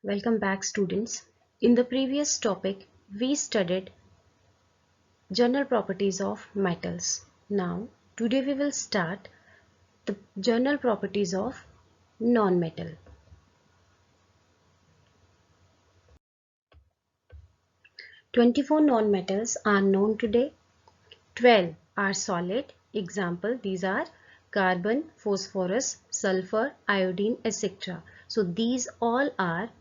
Welcome back, students. In the previous topic, we studied general properties of metals. Now, today we will start the general properties of non-metal. 24 non-metals are known today. 12 are solid. Example, these are carbon, phosphorus, sulfur, iodine, etc. So these all are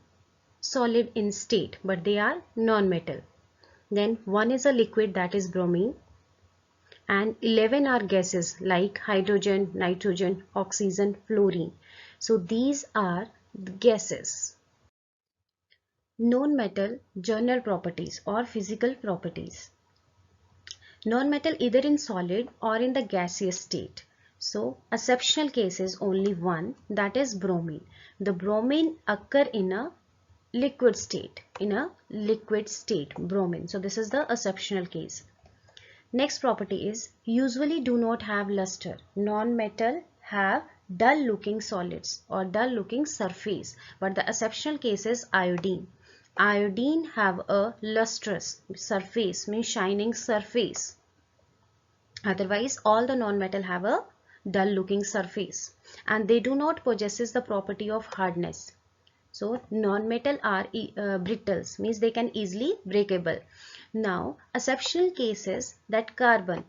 solid in state, but they are non-metal. Then one is a liquid, that is bromine, and 11 are gases like hydrogen, nitrogen, oxygen, fluorine. So these are the gases. Non-metal general properties or physical properties. Non-metal either in solid or in the gaseous state. So exceptional case is only one, that is bromine. The bromine occur in a liquid state, bromine. So this is the exceptional case. Next property is usually do not have luster. Non-metal have dull looking solids or dull looking surface, but the exceptional case is iodine. Iodine have a lustrous surface, means shining surface. Otherwise all the non-metal have a dull looking surface and they do not possess the property of hardness. So non-metal are brittles, means they can easily breakable. Now exceptional cases that carbon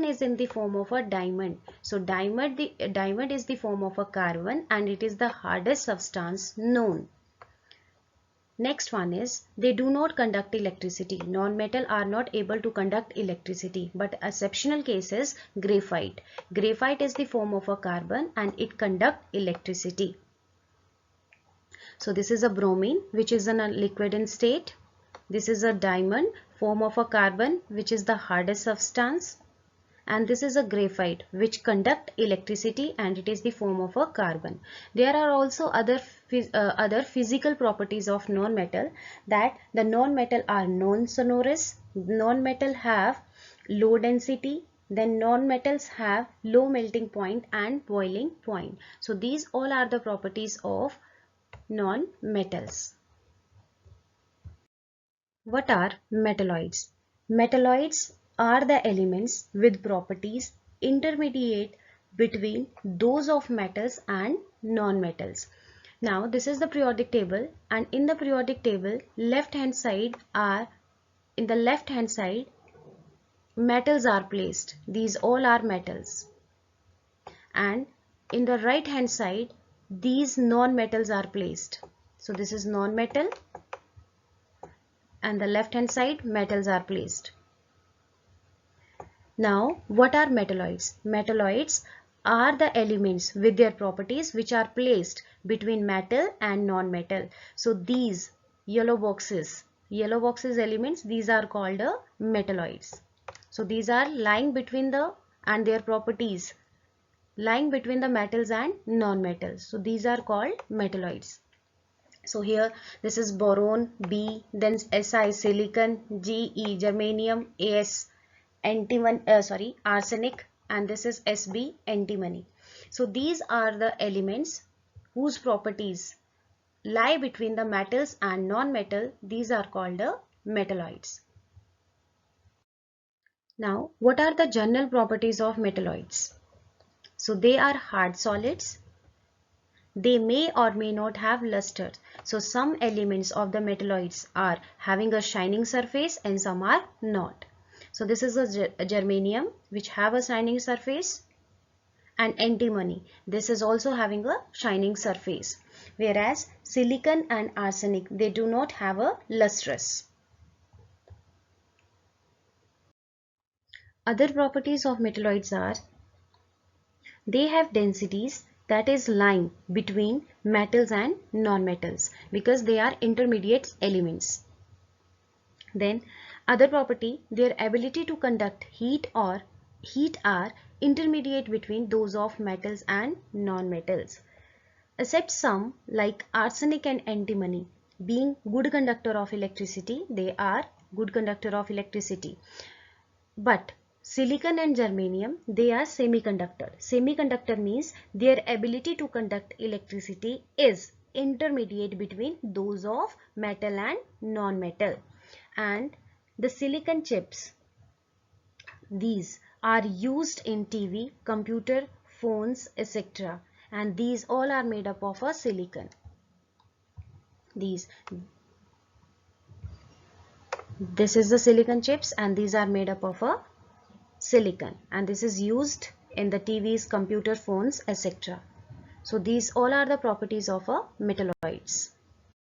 is in the form of a diamond. So diamond is the form of a carbon and it is the hardest substance known. Next one is they do not conduct electricity. Non-metal are not able to conduct electricity, but exceptional cases graphite. Graphite is the form of a carbon and it conduct electricity. So this is a bromine, which is in a liquid in state. This is a diamond, form of a carbon, which is the hardest substance. And this is a graphite, which conduct electricity and it is the form of a carbon. There are also other physical properties of non-metal, that the non-metal are non-sonorous, non-metal have low density, then non-metals have low melting point and boiling point. So these all are the properties of non-metals. What are metalloids? Metalloids are the elements with properties intermediate between those of metals and non-metals. Now this is the periodic table, and in the periodic table in the left hand side metals are placed. These all are metals. And in the right hand side these non-metals are placed. So this is non-metal and the left hand side metals are placed. Now what are metalloids? Metalloids are the elements with their properties which are placed between metal and non-metal. So these yellow boxes elements, these are called metalloids. So these are lying between the and their properties lying between the metals and non-metals. So these are called metalloids. So here this is boron, B, then Si silicon, Ge germanium, As arsenic, and this is Sb antimony. So these are the elements whose properties lie between the metals and non-metal. These are called the metalloids. Now what are the general properties of metalloids? So they are hard solids. They may or may not have luster. So some elements of the metalloids are having a shining surface and some are not. So this is a germanium, which have a shining surface, and antimony. This is also having a shining surface. Whereas silicon and arsenic, they do not have a lustrous. Other properties of metalloids are they have densities that is lying between metals and non-metals because they are intermediate elements. Then other property, their ability to conduct heat are intermediate between those of metals and non-metals. Except some like arsenic and antimony being good conductor of electricity, they are good conductor of electricity. But silicon and germanium, they are semiconductor. Semiconductor means their ability to conduct electricity is intermediate between those of metal and non-metal. And the silicon chips, these are used in TV, computer, phones, etc. And these all are made up of a silicon. This is the silicon chips, and these are made up of a silicon, and this is used in the TVs, computer, phones, etc. So these all are the properties of a metalloids.